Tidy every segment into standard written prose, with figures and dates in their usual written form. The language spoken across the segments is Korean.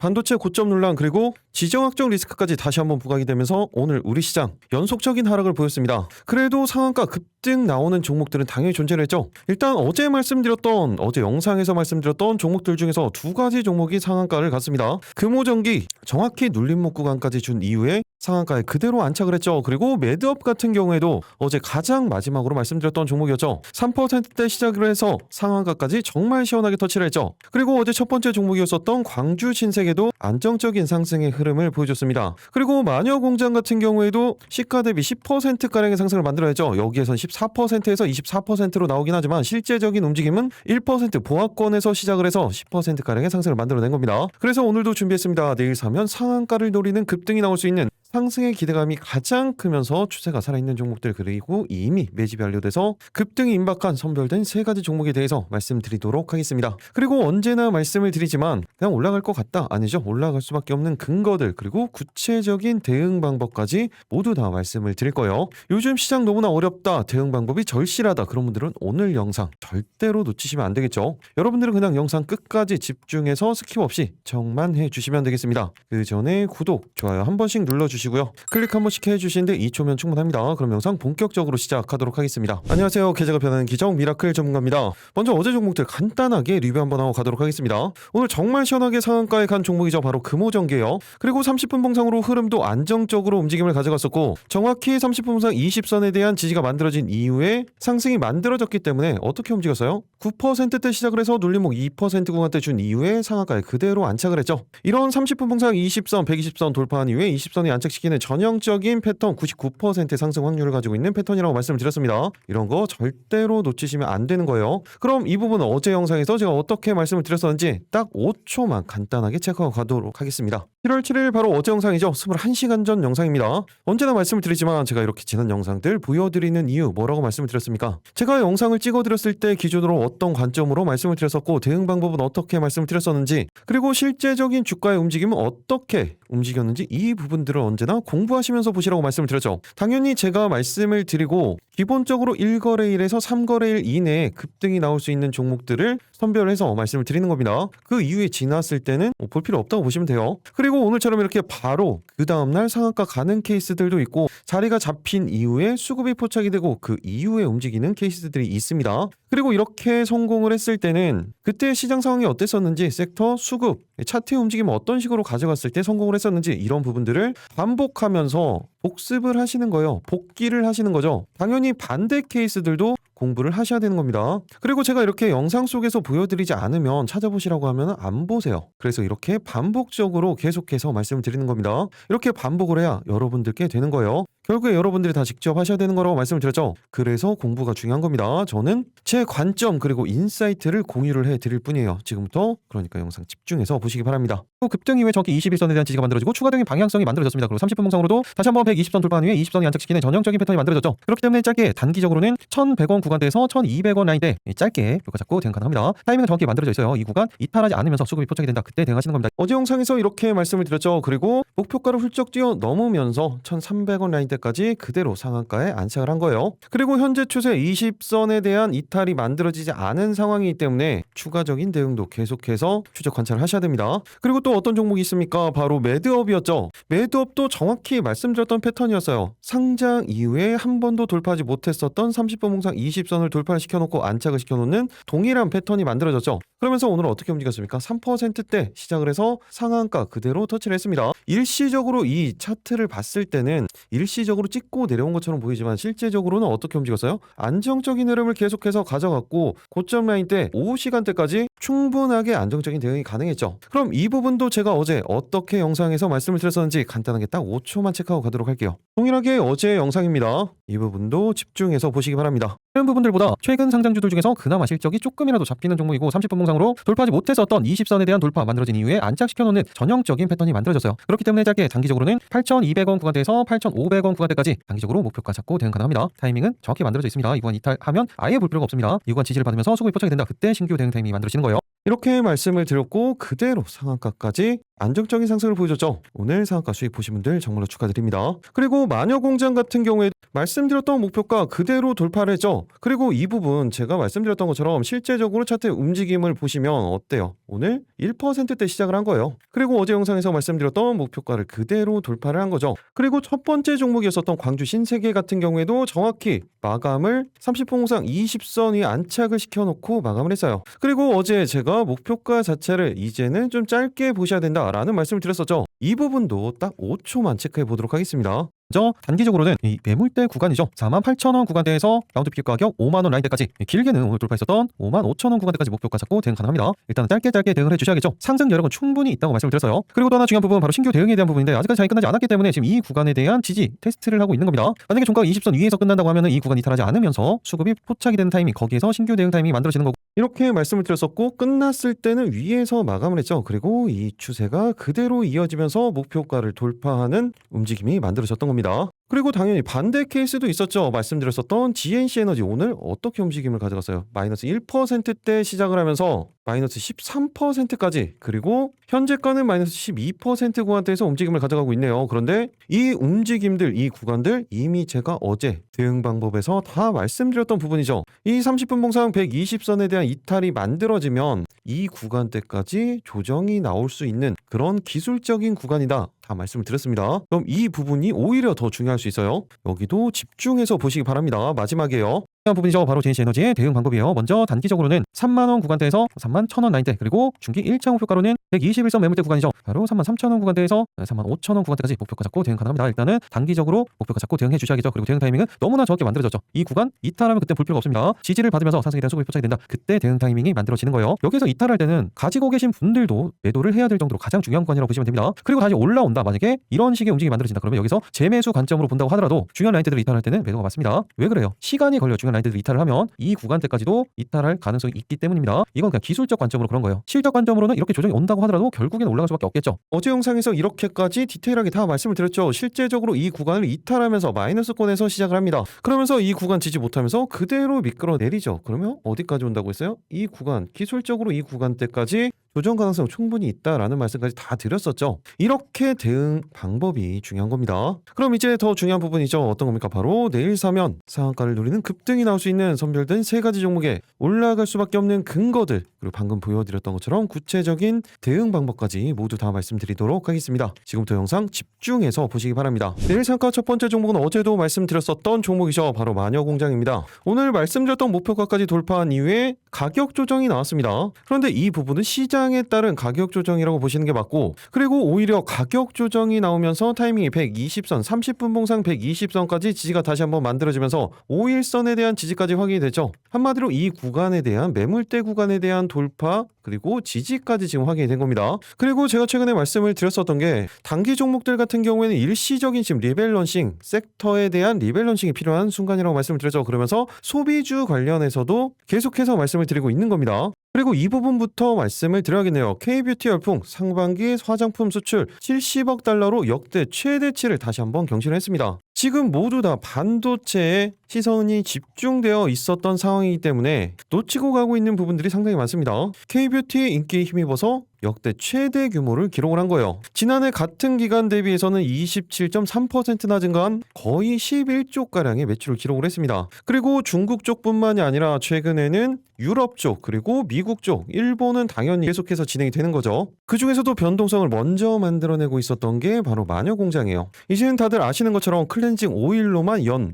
반도체 고점 논란 그리고 지정학적 리스크까지 다시 한번 부각이 되면서 오늘 우리 시장 연속적인 하락을 보였습니다. 그래도 상한가 급등 나오는 종목들은 당연히 존재를 했죠. 일단 어제 영상에서 말씀드렸던 종목들 중에서 두 가지 종목이 상한가를 갔습니다. 금호전기 정확히 눌림목 구간까지 준 이후에 상한가에 그대로 안착을 했죠. 그리고 매드업 같은 경우에도 어제 가장 마지막으로 말씀드렸던 종목이었죠. 3%대 시작을 해서 상한가까지 정말 시원하게 터치를 했죠. 그리고 어제 첫 번째 종목이었었던 광주 신세계도 안정적인 상승의 흐름을 보여줬습니다. 그리고 마녀공장 같은 경우에도 시가 대비 10%가량의 상승을 만들어냈죠. 여기에선 14%에서 24%로 나오긴 하지만 실제적인 움직임은 1% 보합권에서 시작을 해서 10%가량의 상승을 만들어낸 겁니다. 그래서 오늘도 준비했습니다. 내일 사면 상한가를 노리는 급등이 나올 수 있는 상승의 기대감이 가장 크면서 추세가 살아있는 종목들 그리고 이미 매집이 완료돼서 급등이 임박한 선별된 세 가지 종목에 대해서 말씀드리도록 하겠습니다. 그리고 언제나 말씀을 드리지만 그냥 올라갈 것 같다 아니죠. 올라갈 수밖에 없는 근거들 그리고 구체적인 대응 방법까지 모두 다 말씀을 드릴 거예요. 요즘 시장 너무나 어렵다 대응 방법이 절실하다 그런 분들은 오늘 영상 절대로 놓치시면 안 되겠죠. 여러분들은 그냥 영상 끝까지 집중해서 스킵 없이 정만 해주시면 되겠습니다. 그 전에 구독, 좋아요 한 번씩 눌러주시고요. 클릭 한 번씩 해주시는데 2초면 충분합니다. 그럼 영상 본격적으로 시작하도록 하겠습니다. 안녕하세요. 계좌가 변하는 기적 미라클 전문가입니다. 먼저 어제 종목들 간단하게 리뷰 한번 하고 가도록 하겠습니다. 오늘 정말 시원하게 상한가에 간 종목이죠. 바로 금호전기예요. 그리고 30분 봉상으로 흐름도 안정적으로 움직임을 가져갔었고 정확히 30분 봉상 20선에 대한 지지가 만들어진 이후에 상승이 만들어졌기 때문에 어떻게 움직였어요? 9%대 시작을 해서 눌림목 2% 구간대 준 이후에 상한가에 그대로 안착을 했죠. 이런 30분 봉상 20선, 120선 돌파한 이후에 20선이 안착시키는 전형적인 패턴 99%의 상승 확률을 가지고 있는 패턴이라고 말씀을 드렸습니다. 이런 거 절대로 놓치시면 안 되는 거예요. 그럼 이 부분은 어제 영상에서 제가 어떻게 말씀을 드렸었는지 딱 5초만 간단하게 체크하고 가도록 하겠습니다. 7월 7일 바로 어제 영상이죠. 21시간 전 영상입니다. 언제나 말씀을 드리지만 제가 이렇게 지난 영상들 보여드리는 이유 뭐라고 말씀을 드렸습니까? 제가 영상을 찍어드렸을 때 기준으로 어떤 관점으로 말씀을 드렸었고 대응 방법은 어떻게 말씀을 드렸었는지 그리고 실제적인 주가의 움직임은 어떻게 움직였는지 이 부분들을 언제나 공부하시면서 보시라고 말씀을 드렸죠. 당연히 제가 말씀을 드리고 기본적으로 1거래일에서 3거래일 이내에 급등이 나올 수 있는 종목들을 선별해서 말씀을 드리는 겁니다. 그 이후에 지났을 때는 볼 필요 없다고 보시면 돼요. 그리고 오늘처럼 이렇게 바로 그 다음날 상한가 가는 케이스들도 있고 자리가 잡힌 이후에 수급이 포착이 되고 그 이후에 움직이는 케이스들이 있습니다. 그리고 이렇게 성공을 했을 때는 그때 시장 상황이 어땠었는지 섹터, 수급, 차트의 움직임을 어떤 식으로 가져갔을 때 성공을 했었는지 이런 부분들을 반복하면서 복습을 하시는 거예요. 복기를 하시는 거죠. 당연히 반대 케이스들도 공부를 하셔야 되는 겁니다. 그리고 제가 이렇게 영상 속에서 보여드리지 않으면 찾아보시라고 하면 안 보세요. 그래서 이렇게 반복적으로 계속해서 말씀을 드리는 겁니다. 이렇게 반복을 해야 여러분들께 되는 거예요. 결국에 여러분들이 다 직접 하셔야 되는 거라고 말씀을 드렸죠. 그래서 공부가 중요한 겁니다. 저는 제 관점 그리고 인사이트를 공유를 해드릴 뿐이에요. 지금부터 그러니까 영상 집중해서 보시기 바랍니다. 급등 이후에 저기 21선에 대한 지지가 만들어지고 추가적인 방향성이 만들어졌습니다. 그리고 30분 봉상으로도 다시 한번 120선 돌파한 후에 20선이 안착시키는 전형적인 패턴이 만들어졌죠. 그렇기 때문에 짧게 단기적으로는 1,100원 구간대에서 1,200원 라인대 짧게 뼈가 잡고 대응 가능합니다. 타이밍은 정확히 만들어져 있어요. 이 구간 이탈하지 않으면서 수급이 포착이 된다. 그때 대응하시는 겁니다. 어제 영상에서 이렇게 말씀을 드렸죠. 그리고 목표가를 훌쩍 뛰어 넘으면서 1,300원 라인대까지 그대로 상한가에 안착을 한 거예요. 그리고 현재 추세 20선에 대한 이탈이 만들어지지 않은 상황이기 때문에 추가적인 대응도 계속해서 추적 관찰을 하셔야 됩니다. 그리고 또 어떤 종목이 있습니까? 바로 매드업이었죠. 매드업도 정확히 말씀드렸던 패턴이었어요. 상장 이후에 한 번도 돌파하지 못했었던 30분 봉상 20선을 돌파시켜놓고 안착을 시켜놓는 동일한 패턴이 만들어졌죠. 그러면서 오늘 어떻게 움직였습니까? 3%대 시작을 해서 상한가 그대로 터치를 했습니다. 일시적으로 이 차트를 봤을 때는 일시적으로 찍고 내려온 것처럼 보이지만 실제적으로는 어떻게 움직였어요? 안정적인 흐름을 계속해서 가져갔고 고점 라인 때 오후 시간대까지 충분하게 안정적인 대응이 가능했죠. 그럼 이 부분도 제가 어제 어떻게 영상에서 말씀을 드렸었는지 간단하게 딱 5초만 체크하고 가도록 할게요. 동일하게 어제 영상입니다. 이 부분도 집중해서 보시기 바랍니다. 다른 부분들보다 최근 상장주들 중에서 그나마 실적이 조금이라도 잡히는 종목이고 30분 봉상으로 돌파하지 못했었던 20선에 대한 돌파 만들어진 이후에 안착시켜놓는 전형적인 패턴이 만들어졌어요. 그렇기 때문에 짧게 단기적으로는 8,200원 구간대에서 8,500원 구간대까지 단기적으로 목표가 잡고 대응 가능합니다. 타이밍은 정확히 만들어져 있습니다. 이 구간 이탈하면 아예 볼 필요가 없습니다. 이 구간 지지를 받으면서 수급이 포착이 된다. 그때 신규 대응 타이밍이 만들어지는 거예요. 이렇게 말씀을 드렸고 그대로 상한가까지 안정적인 상승을 보여줬죠. 오늘 상한가 수익 보신 분들 정말로 축하드립니다. 그리고 마녀공장 같은 경우에 말씀드렸던 목표가 그대로 돌파를 했죠. 그리고 이 부분 제가 말씀드렸던 것처럼 실제적으로 차트의 움직임을 보시면 어때요? 오늘 1%대 시작을 한 거예요. 그리고 어제 영상에서 말씀드렸던 목표가를 그대로 돌파를 한 거죠. 그리고 첫 번째 종목이었었던 광주 신세계 같은 경우에도 정확히 마감을 30분 홍상 20선 위에 안착을 시켜놓고 마감을 했어요. 그리고 어제 제가 목표가 자체를 이제는 좀 짧게 보셔야 된다라는 말씀을 드렸었죠. 이 부분도 딱 5초만 체크해 보도록 하겠습니다. 먼저 단기적으로는 이 매물대 구간이죠. 48,000원 구간대에서 라운드 피켓 가격 5만원 라인대까지, 길게는 오늘 돌파했었던 55,000원 구간대까지 목표가 잡고 대응 가능합니다. 일단은 짧게 대응을 해주셔야겠죠. 상승 여력은 충분히 있다고 말씀을 드렸어요. 그리고 또 하나 중요한 부분 바로 신규 대응에 대한 부분인데 아직까지 잘 끝나지 않았기 때문에 지금 이 구간에 대한 지지 테스트를 하고 있는 겁니다. 만약에 종가가 20선 위에서 끝난다고 하면 이 구간 이탈하지 않으면서 수급이 포착이 되는 타이밍, 거기에서 신규 대응 타이밍이 만들어지는 거고, 이렇게 말씀을 드렸었고 끝났을 때는 위에서 마감을 했죠. 그리고 이 추세가 그대로 이어지면서 목표가를 돌파하는 움직임이 만들어졌던 겁니다. 그리고 당연히 반대 케이스도 있었죠. 말씀드렸었던 GNC에너지 오늘 어떻게 움직임을 가져갔어요? 마이너스 1%대 시작을 하면서 마이너스 13%까지, 그리고 현재가는 마이너스 12% 구간대에서 움직임을 가져가고 있네요. 그런데 이 움직임들, 이 구간들 이미 제가 어제 대응 방법에서 다 말씀드렸던 부분이죠. 이 30분 봉상 120선에 대한 이탈이 만들어지면 이 구간대까지 조정이 나올 수 있는 그런 기술적인 구간이다, 다 말씀을 드렸습니다. 그럼 이 부분이 오히려 더 중요할 수 있어요. 여기도 집중해서 보시기 바랍니다. 마지막이에요. 중요한 부분이죠. 바로 GNC에너지의 대응 방법이에요. 먼저 단기적으로는 3만원 구간대에서 31,000원 라인대, 그리고 중기 1차 목표가로는 121선 매물대 구간이죠. 바로 33,000원 구간대에서 35,000원 구간대까지 목표가 잡고 대응 가능합니다. 일단은 단기적으로 목표가 잡고 대응해 주셔야겠죠. 그리고 대응 타이밍은 너무나 정확히 만들어졌죠. 이 구간 이탈하면 그때 볼 필요가 없습니다. 지지를 받으면서 상승에 대한 수급이 포착이 된다. 그때 대응 타이밍이 만들어지는 거예요. 여기서 이탈할 때는 가지고 계신 분들도 매도를 해야 될 정도로 가장 중요한 구간이라고 보시면 됩니다. 그리고 다시 올라온다. 만약에 이런 식의 움직임이 만들어진다. 그러면 여기서 재매수 관점으로 본다고 하더라도 중요한 라인대들을 이탈할 때는 매도가 맞습니다. 왜 그래요? 시간이 걸려. 중요한 라인대들 이탈을 하면 이 구간대까지도 이탈할 가능성이 있기 때문입니다. 이건 그냥 기술적 관점으로 그런 거예요. 실적 관점으로는 이렇게 조정이 온다고 하더라도 결국엔 올라갈 수밖에 없겠죠. 어제 영상에서 이렇게까지 디테일하게 다 말씀을 드렸죠. 실제적으로 이 구간을 이탈하면서 마이너스권에서 시작을 합니다. 그러면서 이 구간 지지 못하면서 그대로 미끄러 내리죠. 그러면 어디까지 온다고 했어요? 이 구간, 기술적으로 이 구간대까지 조정 가능성 충분히 있다라는 말씀까지 다 드렸었죠. 이렇게 대응 방법이 중요한 겁니다. 그럼 이제 더 중요한 부분이죠. 어떤 겁니까? 바로 내일 사면 상한가를 노리는 급등이 나올 수 있는 선별된 세 가지 종목에 올라갈 수밖에 없는 근거들, 그리고 방금 보여드렸던 것처럼 구체적인 대응 방법까지 모두 다 말씀드리도록 하겠습니다. 지금부터 영상 집중해서 보시기 바랍니다. 내일 상한가 첫 번째 종목은 어제도 말씀드렸었던 종목이죠. 바로 마녀공장입니다. 오늘 말씀드렸던 목표가까지 돌파한 이후에 가격 조정이 나왔습니다. 그런데 이 부분은 시장에 따른 가격 조정이라고 보시는 게 맞고, 그리고 오히려 가격 조정이 나오면서 타이밍이 120선, 30분 봉상 120선까지 지지가 다시 한번 만들어지면서 5일선에 대한 지지까지 확인이 됐죠. 한마디로 이 구간에 대한 매물대 구간에 대한 돌파, 그리고 지지까지 지금 확인이 된 겁니다. 그리고 제가 최근에 말씀을 드렸었던 게 단기 종목들 같은 경우에는 일시적인 지금 리밸런싱, 섹터에 대한 리밸런싱이 필요한 순간이라고 말씀을 드렸죠. 그러면서 소비주 관련해서도 계속해서 말씀을 드리고 있는 겁니다. 그리고 이 부분부터 말씀을 드려야겠네요. K뷰티 열풍 상반기 화장품 수출 70억 달러로 역대 최대치를 다시 한번 경신을 했습니다. 지금 모두 다 반도체에 시선이 집중되어 있었던 상황이기 때문에 놓치고 가고 있는 부분들이 상당히 많습니다. K뷰티의 인기에 힘입어서 역대 최대 규모를 기록을 한 거예요. 지난해 같은 기간 대비해서는 27.3%나 증가한 거의 11조가량의 매출을 기록을 했습니다. 그리고 중국 쪽뿐만이 아니라 최근에는 유럽 쪽, 그리고 미국 쪽, 일본은 당연히 계속해서 진행이 되는 거죠. 그 중에서도 변동성을 먼저 만들어내고 있었던 게 바로 마녀공장이에요. 이제는 다들 아시는 것처럼 클렌징 오일로만 연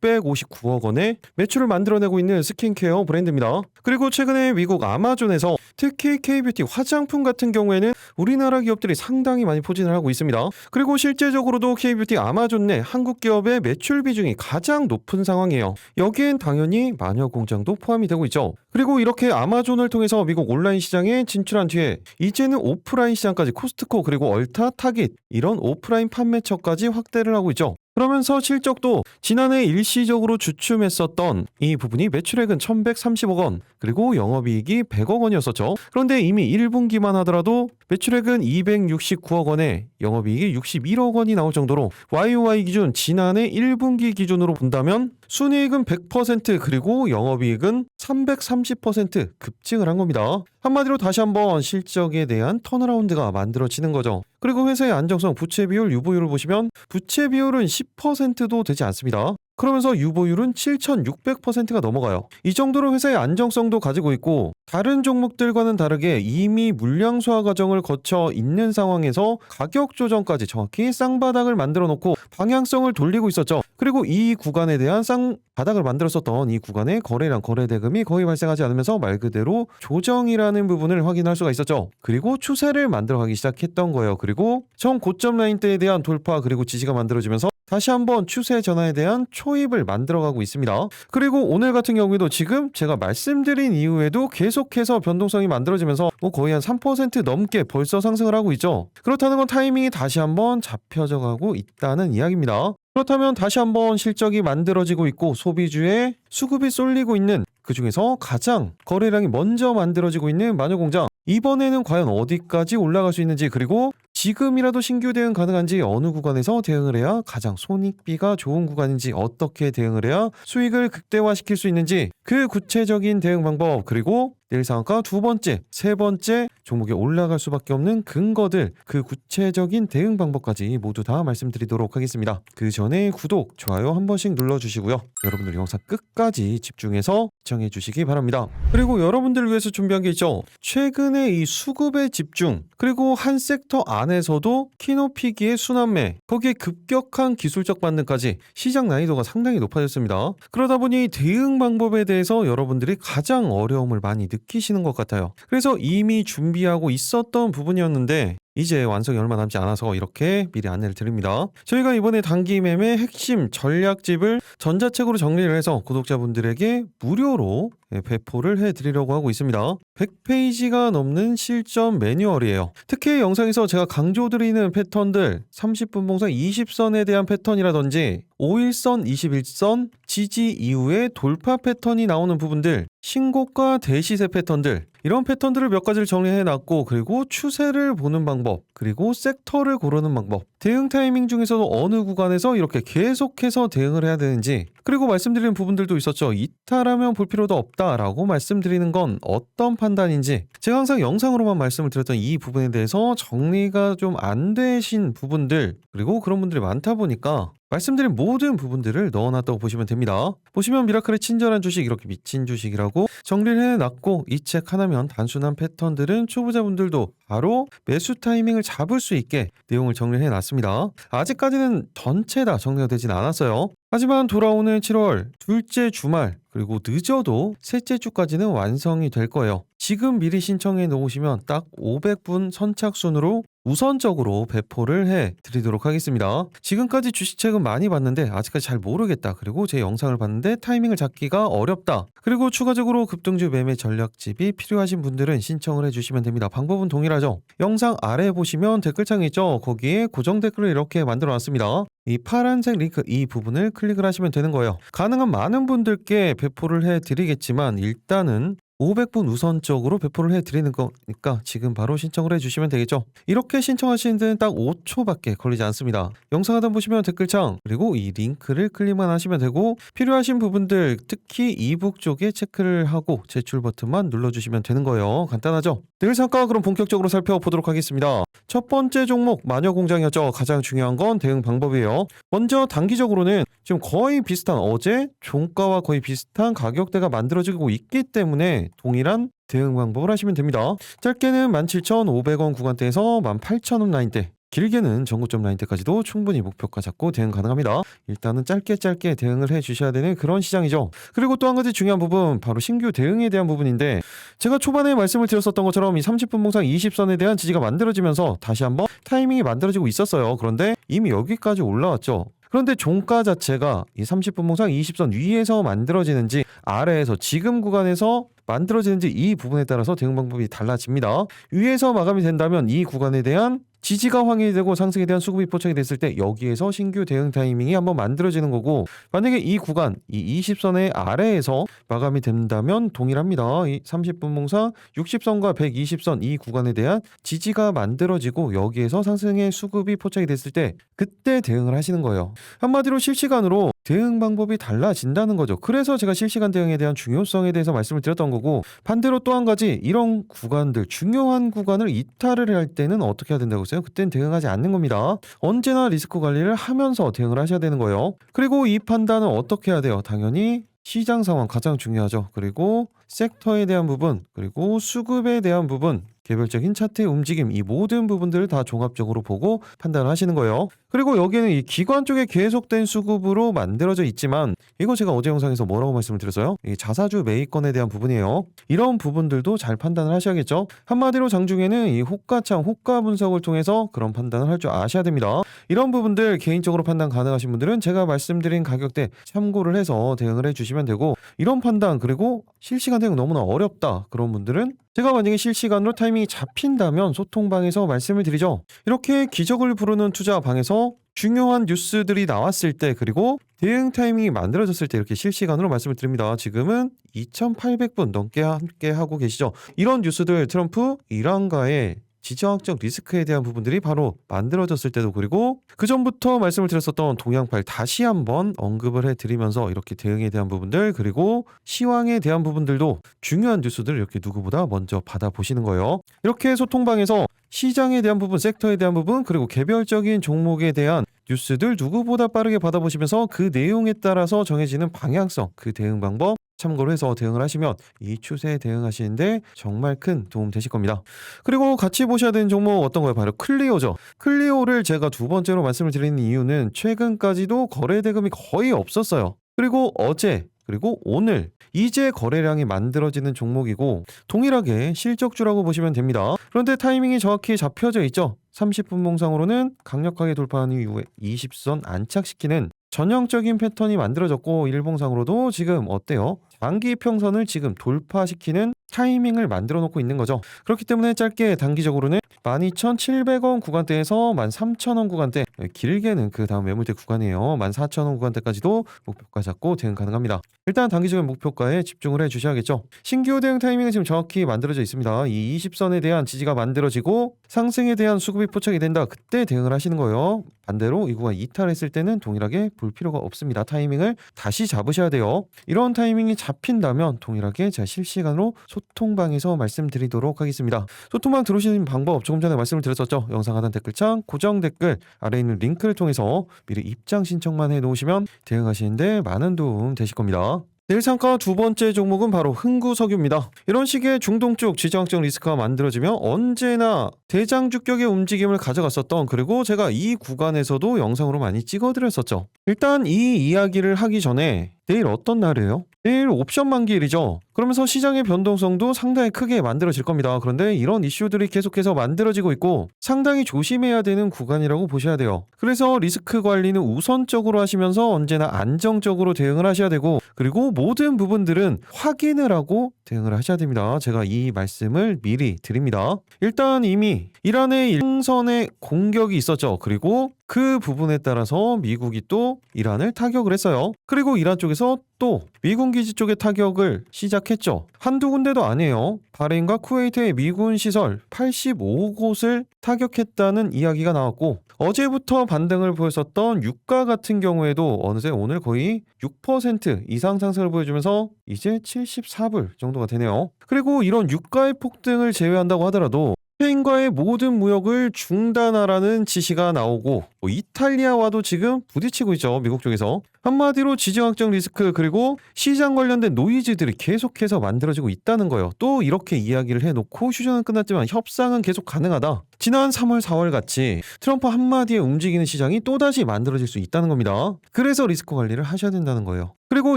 659억 원의 매출을 만들어내고 있는 스킨케어 브랜드입니다. 그리고 최근에 미국 아마존에서 특히 K뷰티 화장품 같은 경우에는 우리나라 기업들이 상당히 많이 포진을 하고 있습니다. 그리고 실제적으로도 K뷰티 아마존 내 한국 기업의 매출 비중이 가장 높은 상황이에요. 여기엔 당연히 마녀공장도 포함이 되고 있죠. 그리고 이렇게 아마존을 통해서 미국 온라인 시장에 진출한 뒤에 이제는 오프라인 시장까지 코스트코, 그리고 얼타, 타깃 이런 오프라인 판매처까지 확대를 하고 있죠. 그러면서 실적도 지난해 일시적으로 주춤했었던 이 부분이 매출액은 1,130억 원, 그리고 영업이익이 100억 원이었었죠. 그런데 이미 1분기만 하더라도 매출액은 269억 원에 영업이익이 61억 원이 나올 정도로 YOY 기준 지난해 1분기 기준으로 본다면 순이익은 100% 그리고 영업이익은 330% 급증을 한 겁니다. 한마디로 다시 한번 실적에 대한 턴어라운드가 만들어지는 거죠. 그리고 회사의 안정성, 부채 비율, 유보율을 보시면 부채 비율은 10%도 되지 않습니다. 그러면서 유보율은 7,600%가 넘어가요. 이 정도로 회사의 안정성도 가지고 있고 다른 종목들과는 다르게 이미 물량 소화 과정을 거쳐 있는 상황에서 가격 조정까지 정확히 쌍바닥을 만들어 놓고 방향성을 돌리고 있었죠. 그리고 이 구간에 대한 쌍바닥을 만들었었던 이 구간에 거래량, 거래 대금이 거의 발생하지 않으면서 말 그대로 조정이라는 부분을 확인할 수가 있었죠. 그리고 추세를 만들어가기 시작했던 거예요. 그리고 정 고점 라인대에 대한 돌파 그리고 지지가 만들어지면서 다시 한번 추세 전환에 대한 초입을 만들어가고 있습니다. 그리고 오늘 같은 경우에도 지금 제가 말씀드린 이후에도 계속해서 변동성이 만들어지면서 거의 한 3% 넘게 벌써 상승을 하고 있죠. 그렇다는 건 타이밍이 다시 한번 잡혀져 가고 있다는 이야기입니다. 그렇다면 다시 한번 실적이 만들어지고 있고 소비주의 수급이 쏠리고 있는 그 중에서 가장 거래량이 먼저 만들어지고 있는 마녀공장, 이번에는 과연 어디까지 올라갈 수 있는지, 그리고 지금이라도 신규 대응 가능한지, 어느 구간에서 대응을 해야 가장 손익비가 좋은 구간인지, 어떻게 대응을 해야 수익을 극대화시킬 수 있는지, 그 구체적인 대응 방법, 그리고 내일 상한가 두 번째, 세 번째 종목이 올라갈 수밖에 없는 근거들, 그 구체적인 대응 방법까지 모두 다 말씀드리도록 하겠습니다. 그 전에 구독, 좋아요 한 번씩 눌러주시고요. 여러분들 영상 끝까지 집중해서 시청해 주시기 바랍니다. 그리고 여러분들을 위해서 준비한 게 있죠. 최근에 이 수급의 집중, 그리고 한 섹터 안에서도 키높이기의 순환매, 거기에 급격한 기술적 반등까지 시장 난이도가 상당히 높아졌습니다. 그러다 보니 대응 방법에 대해서 여러분들이 가장 어려움을 많이 느끼시는 것 같아요. 그래서 이미 준비하고 있었던 부분이었는데 이제 완성이 얼마 남지 않아서 이렇게 미리 안내를 드립니다. 저희가 이번에 단기 매매 핵심 전략집을 전자책으로 정리를 해서 구독자분들에게 무료로 배포를 해드리려고 하고 있습니다. 100페이지가 넘는 실전 매뉴얼이에요. 특히 영상에서 제가 강조드리는 패턴들, 30분 봉상 20선에 대한 패턴이라든지 5일선, 21선, 지지 이후에 돌파 패턴이 나오는 부분들, 신고가 대시세 패턴들, 이런 패턴들을 몇 가지를 정리해놨고, 그리고 추세를 보는 방법, 그리고 섹터를 고르는 방법, 대응 타이밍 중에서도 어느 구간에서 이렇게 계속해서 대응을 해야 되는지, 그리고 말씀드리는 부분들도 있었죠. 이탈하면 볼 필요도 없다라고 말씀드리는 건 어떤 판단인지, 제가 항상 영상으로만 말씀을 드렸던 이 부분에 대해서 정리가 좀 안 되신 부분들, 그리고 그런 분들이 많다 보니까 말씀드린 모든 부분들을 넣어놨다고 보시면 됩니다. 보시면 미라클의 친절한 주식, 이렇게 미친 주식이라고 정리를 해놨고, 이 책 하나면 단순한 패턴들은 초보자분들도 바로 매수 타이밍을 잡을 수 있게 내용을 정리를 해놨습니다. 아직까지는 전체 다 정리가 되진 않았어요. 하지만 돌아오는 7월 둘째 주말, 그리고 늦어도 셋째 주까지는 완성이 될 거예요. 지금 미리 신청해 놓으시면 딱 500분 선착순으로 우선적으로 배포를 해 드리도록 하겠습니다. 지금까지 주식책은 많이 봤는데 아직까지 잘 모르겠다, 그리고 제 영상을 봤는데 타이밍을 잡기가 어렵다, 그리고 추가적으로 급등주 매매 전략집이 필요하신 분들은 신청을 해주시면 됩니다. 방법은 동일하죠. 영상 아래 보시면 댓글창이 있죠. 거기에 고정 댓글을 이렇게 만들어 놨습니다. 이 파란색 링크, 이 부분을 클릭을 하시면 되는 거예요. 가능한 많은 분들께 배포를 해드리겠지만 일단은 500분 우선적으로 배포를 해드리는 거니까 지금 바로 신청을 해주시면 되겠죠. 이렇게 신청하시는 데는 딱 5초밖에 걸리지 않습니다. 영상 하단 보시면 댓글창, 그리고 이 링크를 클릭만 하시면 되고, 필요하신 부분들 특히 이북 쪽에 체크를 하고 제출 버튼만 눌러주시면 되는 거예요. 간단하죠? 내일 상가 그럼 본격적으로 살펴보도록 하겠습니다. 첫 번째 종목 마녀공장이었죠. 가장 중요한 건 대응 방법이에요. 먼저 단기적으로는 지금 거의 비슷한, 어제 종가와 거의 비슷한 가격대가 만들어지고 있기 때문에 동일한 대응 방법을 하시면 됩니다. 짧게는 17,500원 구간대에서 18,000원 라인대, 길게는 전고점 라인대까지도 충분히 목표가 잡고 대응 가능합니다. 일단은 짧게 대응을 해주셔야 되는 그런 시장이죠. 그리고 또 한 가지 중요한 부분, 바로 신규 대응에 대한 부분인데, 제가 초반에 말씀을 드렸었던 것처럼 이 30분 봉상 20선에 대한 지지가 만들어지면서 다시 한번 타이밍이 만들어지고 있었어요. 그런데 이미 여기까지 올라왔죠. 그런데 종가 자체가 이 30분 봉상 20선 위에서 만들어지는지 아래에서 지금 구간에서 만들어지는지, 이 부분에 따라서 대응 방법이 달라집니다. 위에서 마감이 된다면 이 구간에 대한 지지가 확인이 되고 상승에 대한 수급이 포착이 됐을 때 여기에서 신규 대응 타이밍이 한번 만들어지는 거고, 만약에 이 구간, 이 20선의 아래에서 마감이 된다면 동일합니다. 이 30분 봉상 60선과 120선 이 구간에 대한 지지가 만들어지고 여기에서 상승의 수급이 포착이 됐을 때 그때 대응을 하시는 거예요. 한마디로 실시간으로 대응 방법이 달라진다는 거죠. 그래서 제가 실시간 대응에 대한 중요성에 대해서 말씀을 드렸던 거고, 반대로 또 한 가지, 이런 구간들, 중요한 구간을 이탈을 할 때는 어떻게 해야 된다고 했어요? 그때는 대응하지 않는 겁니다. 언제나 리스크 관리를 하면서 대응을 하셔야 되는 거예요. 그리고 이 판단은 어떻게 해야 돼요? 당연히 시장 상황 가장 중요하죠. 그리고 섹터에 대한 부분, 그리고 수급에 대한 부분, 개별적인 차트의 움직임, 이 모든 부분들을 다 종합적으로 보고 판단을 하시는 거예요. 그리고 여기는 이 기관 쪽에 계속된 수급으로 만들어져 있지만, 이거 제가 어제 영상에서 뭐라고 말씀을 드렸어요? 이 자사주 매입권에 대한 부분이에요. 이런 부분들도 잘 판단을 하셔야겠죠. 한마디로 장중에는 이 호가창, 호가 분석을 통해서 그런 판단을 할 줄 아셔야 됩니다. 이런 부분들 개인적으로 판단 가능하신 분들은 제가 말씀드린 가격대 참고를 해서 대응을 해주시면 되고, 이런 판단, 그리고 실시간 대응 너무나 어렵다 그런 분들은 제가 만약에 실시간으로 타이밍이 잡힌다면 소통방에서 말씀을 드리죠. 이렇게 기적을 부르는 투자방에서 중요한 뉴스들이 나왔을 때, 그리고 대응 타이밍이 만들어졌을 때 이렇게 실시간으로 말씀을 드립니다. 지금은 2800분 넘게 함께 하고 계시죠. 이런 뉴스들, 트럼프 이란과의 지정학적 리스크에 대한 부분들이 바로 만들어졌을 때도, 그리고 그 전부터 말씀을 드렸었던 동양팔 다시 한번 언급을 해드리면서 이렇게 대응에 대한 부분들, 그리고 시황에 대한 부분들도 중요한 뉴스들을 이렇게 누구보다 먼저 받아보시는 거예요. 이렇게 소통방에서 시장에 대한 부분, 섹터에 대한 부분, 그리고 개별적인 종목에 대한 뉴스들 누구보다 빠르게 받아보시면서 그 내용에 따라서 정해지는 방향성, 그 대응 방법 참고를 해서 대응을 하시면 이 추세에 대응하시는데 정말 큰 도움 되실 겁니다. 그리고 같이 보셔야 되는 종목 어떤 거예요? 바로 클리오죠. 클리오를 제가 두 번째로 말씀을 드리는 이유는 최근까지도 거래 대금이 거의 없었어요. 그리고 어제, 그리고 오늘 이제 거래량이 만들어지는 종목이고 동일하게 실적주라고 보시면 됩니다. 그런데 타이밍이 정확히 잡혀져 있죠. 30분 봉상으로는 강력하게 돌파한 이후에 20선 안착시키는 전형적인 패턴이 만들어졌고, 일봉상으로도 지금 어때요? 장기 평선을 지금 돌파시키는 타이밍을 만들어 놓고 있는 거죠. 그렇기 때문에 짧게 단기적으로는 12,700원 구간대에서 13,000원 구간대, 길게는 그 다음 매물대 구간이에요. 14,000원 구간대까지도 목표가 잡고 대응 가능합니다. 일단 단기적인 목표가에 집중을 해 주셔야겠죠. 신규 대응 타이밍은 지금 정확히 만들어져 있습니다. 이 20선에 대한 지지가 만들어지고 상승에 대한 수급이 포착이 된다. 그때 대응을 하시는 거예요. 반대로 이 구간 이탈했을 때는 동일하게 볼 필요가 없습니다. 타이밍을 다시 잡으셔야 돼요. 이런 타이밍이 잡힌다면 동일하게 제가 실시간으로 소통방에서 말씀드리도록 하겠습니다. 소통방 들어오시는 방법 조금 전에 말씀을 드렸었죠. 영상 하단 댓글창 고정 댓글 아래에 있는 링크를 통해서 미리 입장 신청만 해 놓으시면 대응하시는데 많은 도움 되실 겁니다. 내일 상가 두 번째 종목은 바로 흥구석유입니다. 이런 식의 중동 쪽 지정학적 리스크가 만들어지면 언제나 대장주격의 움직임을 가져갔었던, 그리고 제가 이 구간에서도 영상으로 많이 찍어드렸었죠. 일단 이 이야기를 하기 전에 내일 어떤 날이에요? 내일 옵션 만기일이죠. 그러면서 시장의 변동성도 상당히 크게 만들어질 겁니다. 그런데 이런 이슈들이 계속해서 만들어지고 있고 상당히 조심해야 되는 구간이라고 보셔야 돼요. 그래서 리스크 관리는 우선적으로 하시면서 언제나 안정적으로 대응을 하셔야 되고, 그리고 모든 부분들은 확인을 하고 대응을 하셔야 됩니다. 제가 이 말씀을 미리 드립니다. 일단 이미 이란의 일선의 공격이 있었죠. 그리고 그 부분에 따라서 미국이 또 이란을 타격을 했어요. 그리고 이란 쪽에서 또 미군 기지 쪽에 타격을 시작했죠. 한두 군데도 아니에요. 바레인과 쿠웨이트의 미군 시설 85곳을 타격했다는 이야기가 나왔고, 어제부터 반등을 보였었던 유가 같은 경우에도 어느새 오늘 거의 6% 이상 상승을 보여주면서 이제 74불 정도가 되네요. 그리고 이런 유가의 폭등을 제외한다고 하더라도 스페인과의 모든 무역을 중단하라는 지시가 나오고, 이탈리아와도 지금 부딪히고 있죠. 미국 쪽에서. 한마디로 지정학적 리스크, 그리고 시장 관련된 노이즈들이 계속해서 만들어지고 있다는 거예요. 또 이렇게 이야기를 해놓고 휴전은 끝났지만 협상은 계속 가능하다. 지난 3월 4월 같이 트럼프 한마디에 움직이는 시장이 또다시 만들어질 수 있다는 겁니다. 그래서 리스크 관리를 하셔야 된다는 거예요. 그리고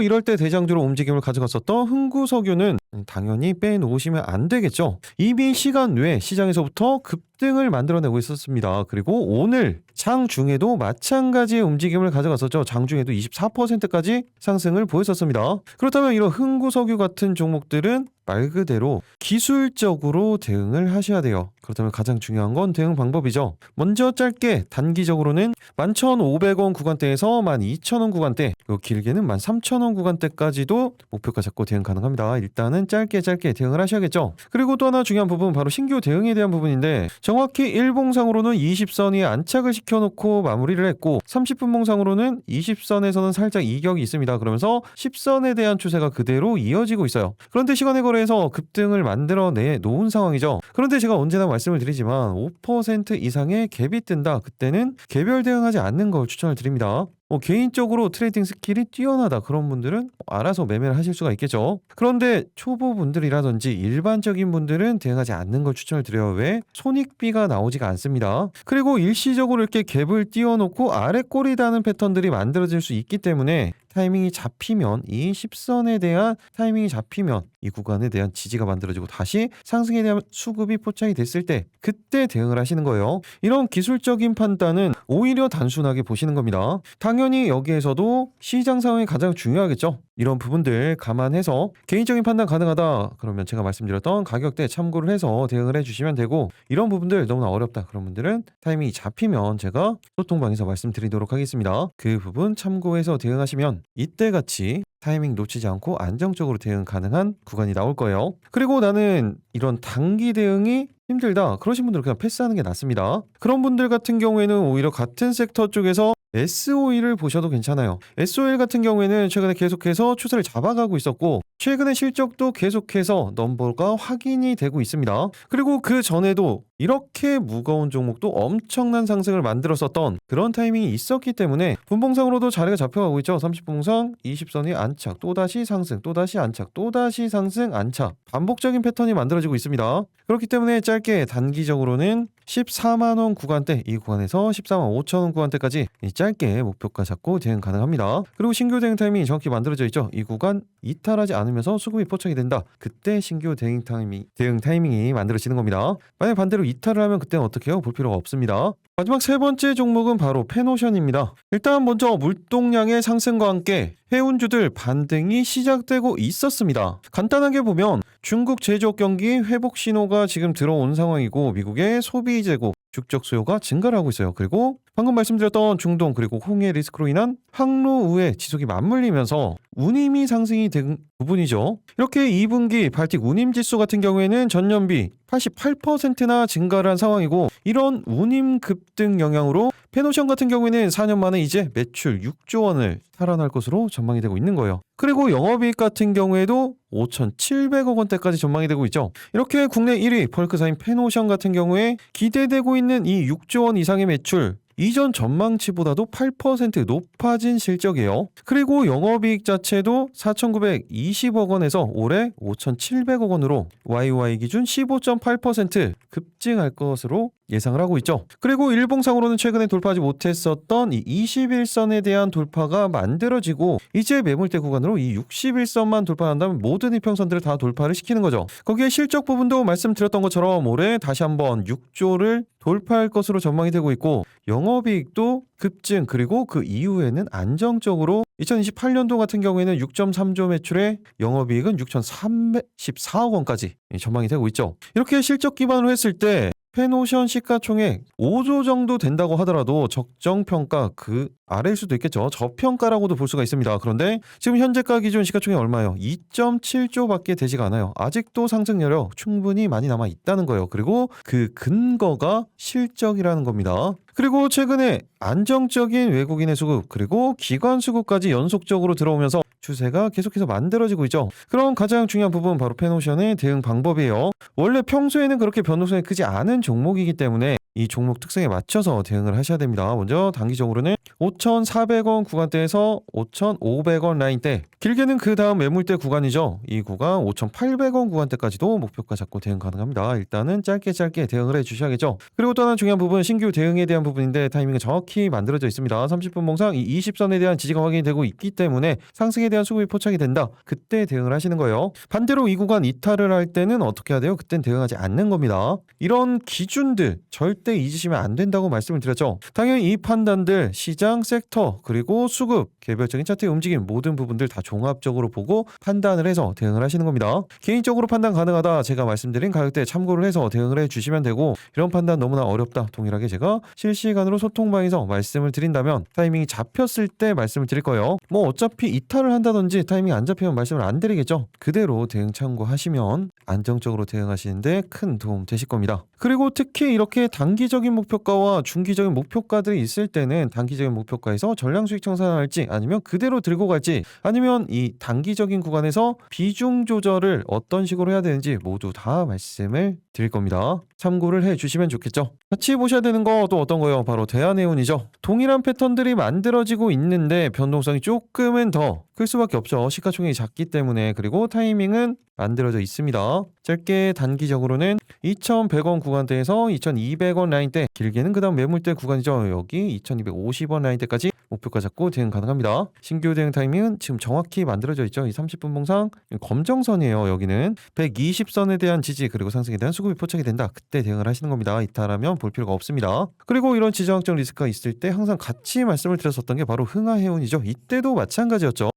이럴 때 대장주로 움직임을 가져갔었던 흥구석유는 당연히 빼놓으시면 안 되겠죠. 이미 시간 외에 시장에서부터 급등을 만들어내고 있었습니다. 그리고 오늘 장중에도 마찬가지의 움직임을 가져갔었죠. 장중에도 24%까지 상승을 보였었습니다. 그렇다면 이런 흥구석유 같은 종목들은 말 그대로 기술적으로 대응을 하셔야 돼요. 그렇다면 가장 중요한 건 대응 방법이죠. 먼저 짧게 단기적으로는 11,500원 구간대에서 12,000원 구간대, 그리고 길게는 13,000원 구간대까지도 목표가 잡고 대응 가능합니다. 일단은 짧게 대응을 하셔야겠죠. 그리고 또 하나 중요한 부분, 바로 신규 대응에 대한 부분인데, 정확히 일봉상으로는 20선이 안착을 시켜놓고 마무리를 했고 30분봉상으로는 20선에서는 살짝 이격이 있습니다. 그러면서 10선에 대한 추세가 그대로 이어지고 있어요. 그런데 시간의 거래에서 급등을 만들어내 놓은 상황이죠. 그런데 제가 언제나 말씀을 드리지만 5% 이상의 갭이 뜬다, 그때는 개별 대응하지 않는 걸 추천을 드립니다. 개인적으로 트레이딩 스킬이 뛰어나다, 그런 분들은 알아서 매매를 하실 수가 있겠죠. 그런데 초보분들이라든지 일반적인 분들은 대응하지 않는 걸 추천을 드려요. 왜? 손익비가 나오지가 않습니다. 그리고 일시적으로 이렇게 갭을 띄워놓고 아래 꼬리 다는 패턴들이 만들어질 수 있기 때문에 타이밍이 잡히면, 이 10선에 대한 타이밍이 잡히면 이 구간에 대한 지지가 만들어지고 다시 상승에 대한 수급이 포착이 됐을 때 그때 대응을 하시는 거예요. 이런 기술적인 판단은 오히려 단순하게 보시는 겁니다. 당연히 여기에서도 시장 상황이 가장 중요하겠죠. 이런 부분들 감안해서 개인적인 판단 가능하다 그러면 제가 말씀드렸던 가격대 참고를 해서 대응을 해주시면 되고, 이런 부분들 너무나 어렵다 그런 분들은 타이밍이 잡히면 제가 소통방에서 말씀드리도록 하겠습니다. 그 부분 참고해서 대응하시면 이때같이 타이밍 놓치지 않고 안정적으로 대응 가능한 구간이 나올 거예요. 그리고 나는 이런 단기 대응이 힘들다 그러신 분들은 그냥 패스하는 게 낫습니다. 그런 분들 같은 경우에는 오히려 같은 섹터 쪽에서 SOE를 보셔도 괜찮아요. SOE 같은 경우에는 최근에 계속해서 추세를 잡아가고 있었고 최근에 실적도 계속해서 넘버가 확인이 되고 있습니다. 그리고 그 전에도 이렇게 무거운 종목도 엄청난 상승을 만들었었던 그런 타이밍이 있었기 때문에 분봉상으로도 자리가 잡혀가고 있죠. 30분봉상 20선이 안착, 또다시 상승, 또다시 안착, 또다시 상승, 안착, 반복적인 패턴이 만들어지고 있습니다. 그렇기 때문에 짧게 단기적으로는 14만원 구간대, 이 구간에서 14만 5천원 구간대까지 짧게 목표가 잡고 대응 가능합니다. 그리고 신규 대응 타이밍이 정확히 만들어져 있죠. 이 구간 이탈하지 않으면서 수급이 포착이 된다, 그때 신규 대응 타이밍이 만들어지는 겁니다. 만약 반대로 이탈을 하면 그때는 어떻게 해요? 볼 필요가 없습니다. 마지막 세 번째 종목은 바로 페노션입니다. 일단 먼저 물동량의 상승과 함께 해운주들 반등이 시작되고 있었습니다. 간단하게 보면 중국 제조업 경기 회복 신호가 지금 들어온 상황이고 미국의 소비 재고 축적 수요가 증가를 하고 있어요. 그리고 방금 말씀드렸던 중동 그리고 홍해 리스크로 인한 항로 우회 지속이 맞물리면서 운임이 상승이 된 부분이죠. 이렇게 2분기 발틱 운임 지수 같은 경우에는 전년비 88%나 증가를 한 상황이고, 이런 운임 급등 영향으로 페노션 같은 경우에는 4년 만에 이제 매출 6조 원을 탈환할 것으로 전망이 되고 있는 거예요. 그리고 영업이익 같은 경우에도 5,700억 원대까지 전망이 되고 있죠. 이렇게 국내 1위 펄크사인 페노션 같은 경우에 기대되고 있는 이 6조 원 이상의 매출, 이전 전망치보다도 8% 높아진 실적이에요. 그리고 영업이익 자체도 4,920억 원에서 올해 5,700억 원으로 YOY 기준 15.8% 급증할 것으로 예상을 하고 있죠. 그리고 일봉상으로는 최근에 돌파하지 못했었던 이 21선에 대한 돌파가 만들어지고 이제 매물대 구간으로 이 61선만 돌파한다면 모든 이평선들을 다 돌파를 시키는 거죠. 거기에 실적 부분도 말씀드렸던 것처럼 올해 다시 한번 6조를 돌파할 것으로 전망이 되고 있고, 영업이익도 급증, 그리고 그 이후에는 안정적으로 2028년도 같은 경우에는 6.3조 매출에 영업이익은 6,314억 원까지 전망이 되고 있죠. 이렇게 실적 기반으로 했을 때 페노션 시가총액 5조 정도 된다고 하더라도 적정평가 그 아래일 수도 있겠죠. 저평가라고도 볼 수가 있습니다. 그런데 지금 현재가 기준 시가총액 얼마예요? 2.7조밖에 되지가 않아요. 아직도 상승 여력 충분히 많이 남아 있다는 거예요. 그리고 그 근거가 실적이라는 겁니다. 그리고 최근에 안정적인 외국인의 수급 그리고 기관 수급까지 연속적으로 들어오면서 추세가 계속해서 만들어지고 있죠. 그럼 가장 중요한 부분 바로 페노션의 대응 방법이에요. 원래 평소에는 그렇게 변동성이 크지 않은 종목이기 때문에 이 종목 특성에 맞춰서 대응을 하셔야 됩니다. 먼저 단기적으로는 5,400원 구간대에서 5,500원 라인대, 길게는 그 다음 매물대 구간이죠. 이 구간 5,800원 구간대까지도 목표가 잡고 대응 가능합니다. 일단은 짧게 대응을 해주셔야겠죠. 그리고 또 하나 중요한 부분은 신규 대응에 대한 부분인데 타이밍이 정확히 만들어져 있습니다. 30분 봉상 이 20선에 대한 지지가 확인이 되고 있기 때문에 상승에 대한 수급이 포착이 된다, 그때 대응을 하시는 거예요. 반대로 이 구간 이탈을 할 때는 어떻게 해야 돼요? 그땐 대응하지 않는 겁니다. 이런 기준들 절대 잊으시면 안 된다고 말씀을 드렸죠. 당연히 이 판단들 시장 시장, 섹터, 그리고 수급, 개별적인 차트의 움직임 모든 부분들 다 종합적으로 보고 판단을 해서 대응을 하시는 겁니다. 개인적으로 판단 가능하다 제가 말씀드린 가격대에 참고를 해서 대응을 해주시면 되고, 이런 판단 너무나 어렵다 동일하게 제가 실시간으로 소통방에서 말씀을 드린다면 타이밍이 잡혔을 때 말씀을 드릴 거예요. 뭐 어차피 이탈을 한다든지 타이밍이 안 잡히면 말씀을 안 드리겠죠. 그대로 대응 참고하시면 안정적으로 대응하시는데 큰 도움 되실 겁니다. 그리고 특히 이렇게 단기적인 목표가와 중기적인 목표가들이 있을 때는 단기적인 목표가에서 전량 수익 청산할지 아니면 그대로 들고 갈지, 아니면 이 단기적인 구간에서 비중 조절을 어떤 식으로 해야 되는지 모두 다 말씀을 드릴 겁니다. 참고를 해주시면 좋겠죠. 같이 보셔야 되는 거 또 어떤 거요? 바로 대한해운이죠. 동일한 패턴들이 만들어지고 있는데 변동성이 조금은 더 클 수밖에 없죠. 시가총액이 작기 때문에. 그리고 타이밍은 만들어져 있습니다. 짧게 단기적으로는 2,100원 구간대에서 2,200원 라인대, 길게는 그 다음 매물대 구간이죠. 여기 2,250원 라인대까지 목표가 잡고 대응 가능합니다. 신규 대응 타이밍은 지금 정확히 만들어져 있죠. 이 30분 봉상 검정선이에요. 여기는 120선에 대한 지지 그리고 상승에 대한 수급이 포착이 된다. 그때 대응을 하시는 겁니다. 이탈하면 볼 필요가 없습니다. 그리고 이런 지정학적 리스크가 있을 때 항상 같이 말씀을 드렸었던 게 바로 흥하해운이죠. 이때도 마찬가지였죠.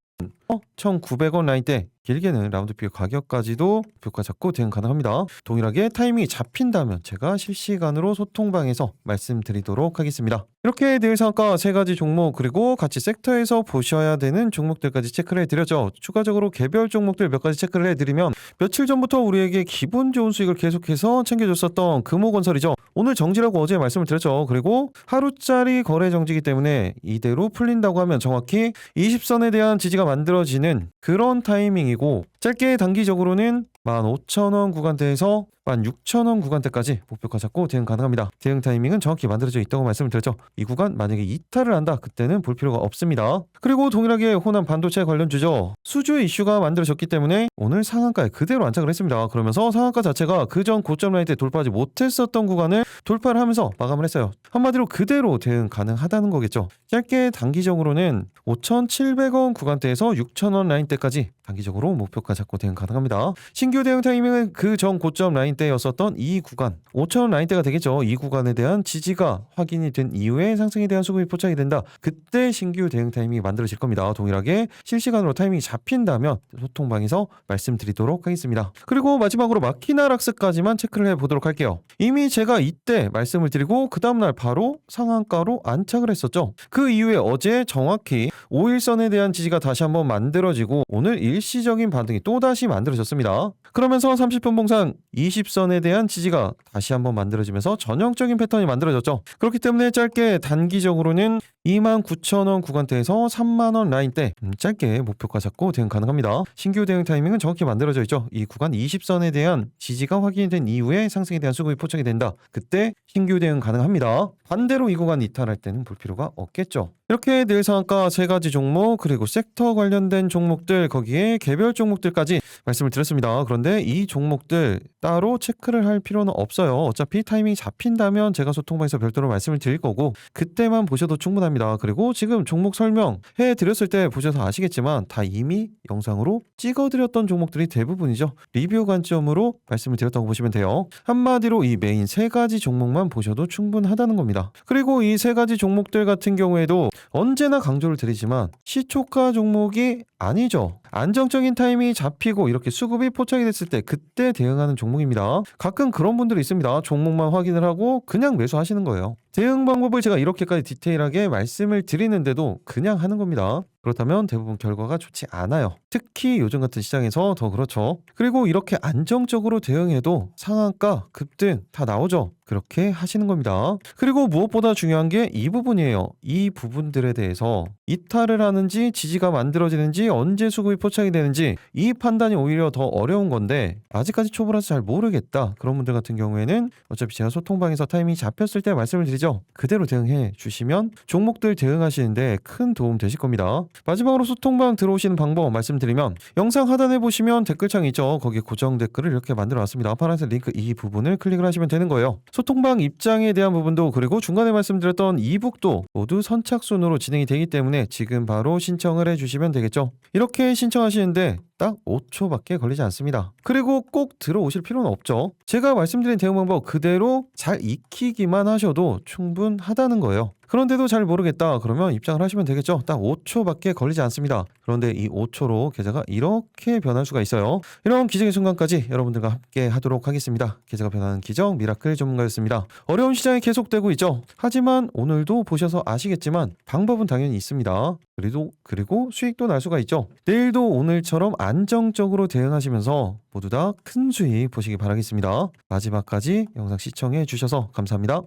1,900원 라인대, 길게는 라운드피어 가격까지도 목표가 잡고 대응 가능합니다. 동일하게 타이밍이 잡힌다면 제가 실시간으로 소통방에서 말씀드리도록 하겠습니다. 이렇게 늘 상가 3가지 종목 그리고 같이 섹터에서 보셔야 되는 종목들까지 체크를 해드렸죠. 추가적으로 개별 종목들 몇 가지 체크를 해드리면, 며칠 전부터 우리에게 기분 좋은 수익을 계속해서 챙겨줬었던 금호건설이죠. 오늘 정지라고 어제 말씀을 드렸죠. 그리고 하루짜리 거래 정지이기 때문에 이대로 풀린다고 하면 정확히 20선에 대한 지지가 만들어지는 그런 타이밍이고, 짧게 단기적으로는 15,000원 구간대에서 16,000원 구간대까지 목표가 잡고 대응 가능합니다. 대응 타이밍은 정확히 만들어져 있다고 말씀을 드렸죠. 이 구간 만약에 이탈을 한다, 그때는 볼 필요가 없습니다. 그리고 동일하게 호남 반도체 관련주죠. 수주 이슈가 만들어졌기 때문에 오늘 상한가에 그대로 안착을 했습니다. 그러면서 상한가 자체가 그전 고점 라인 때 돌파하지 못했었던 구간을 돌파를 하면서 마감을 했어요. 한마디로 그대로 대응 가능하다는 거겠죠. 짧게 단기적으로는 5,700원 구간대에서 6,000원 라인대까지 단기적으로 목표가 잡고 대응 가능합니다. 신규 대응 타이밍은 그 전 고점 라인대였었던 이 구간 5,000원 라인대가 되겠죠. 이 구간에 대한 지지가 확인이 된 이후에 상승에 대한 수급이 포착이 된다. 그때 신규 대응 타이밍이 만들어질 겁니다. 동일하게 실시간으로 타이밍이 잡힌다면 소통방에서 말씀드리도록 하겠습니다. 그리고 마지막으로 마키나락스까지만 체크를 해보도록 할게요. 이미 제가 이때 말씀을 드리고 그 다음날 바로 상한가로 안착을 했었죠. 그 이후에 어제 정확히 5일선에 대한 지지가 다시 한번 만들어지고 오늘 일시적인 반등이 또다시 만들어졌습니다. 그러면서 30분 봉상 20선에 대한 지지가 다시 한번 만들어지면서 전형적인 패턴이 만들어졌죠. 그렇기 때문에 짧게 단기적으로는 29,000원 구간대에서 3만원 라인대 짧게 목표가 잡고 대응 가능합니다. 신규 대응 타이밍은 정확히 만들어져 있죠. 이 구간 20선에 대한 지지가 확인이 된 이후에 상승에 대한 수급이 포착이 된다. 그때 신규 대응 가능합니다. 반대로 이 구간 이탈할 때는 볼 필요가 없겠죠. 이렇게 늘 상한가 3가지 종목 그리고 섹터 관련된 종목들, 거기에 개별 종목들까지 말씀을 드렸습니다. 그런데 이 종목들 따로 체크를 할 필요는 없어요. 어차피 타이밍이 잡힌다면 제가 소통방에서 별도로 말씀을 드릴 거고 그때만 보셔도 충분합니다. 그리고 지금 종목 설명해 드렸을 때 보셔서 아시겠지만 다 이미 영상으로 찍어드렸던 종목들이 대부분이죠. 리뷰 관점으로 말씀을 드렸다고 보시면 돼요. 한마디로 이 메인 3가지 종목만 보셔도 충분하다는 겁니다. 그리고 이 3가지 종목들 같은 경우에도 언제나 강조를 드리지만 시초가 종목이 아니죠. 안정적인 타이밍이 잡히고 이렇게 수급이 포착이 됐을 때 그때 대응하는 종목입니다. 가끔 그런 분들이 있습니다. 종목만 확인을 하고 그냥 매수하시는 거예요. 대응 방법을 제가 이렇게까지 디테일하게 말씀을 드리는데도 그냥 하는 겁니다. 그렇다면 대부분 결과가 좋지 않아요. 특히 요즘 같은 시장에서 더 그렇죠. 그리고 이렇게 안정적으로 대응해도 상한가, 급등 다 나오죠. 그렇게 하시는 겁니다. 그리고 무엇보다 중요한 게 이 부분이에요. 이 부분들에 대해서 이탈을 하는지 지지가 만들어지는지 언제 수급이 포착이 되는지 이 판단이 오히려 더 어려운 건데 아직까지 초보라서 잘 모르겠다. 그런 분들 같은 경우에는 어차피 제가 소통방에서 타이밍이 잡혔을 때 말씀을 드리죠. 그대로 대응해 주시면 종목들 대응하시는데 큰 도움 되실 겁니다. 마지막으로 소통방 들어오시는 방법 말씀드리면 영상 하단에 보시면 댓글창이 있죠. 거기에 고정 댓글을 이렇게 만들어 놨습니다. 파란색 링크 이 부분을 클릭을 하시면 되는 거예요. 소통방 입장에 대한 부분도 그리고 중간에 말씀드렸던 이북도 모두 선착순으로 진행이 되기 때문에 지금 바로 신청을 해주시면 되겠죠. 이렇게 신청하시는데 딱 5초밖에 걸리지 않습니다. 그리고 꼭 들어오실 필요는 없죠. 제가 말씀드린 대응 방법 그대로 잘 익히기만 하셔도 충분하다는 거예요. 그런데도 잘 모르겠다. 그러면 입장을 하시면 되겠죠. 딱 5초밖에 걸리지 않습니다. 그런데 이 5초로 계좌가 이렇게 변할 수가 있어요. 이런 기적의 순간까지 여러분들과 함께 하도록 하겠습니다. 계좌가 변하는 기적 미라클 전문가였습니다. 어려운 시장이 계속되고 있죠. 하지만 오늘도 보셔서 아시겠지만 방법은 당연히 있습니다. 그리고 수익도 날 수가 있죠. 내일도 오늘처럼 안정적으로 대응하시면서 모두 다 큰 수익 보시기 바라겠습니다. 마지막까지 영상 시청해 주셔서 감사합니다.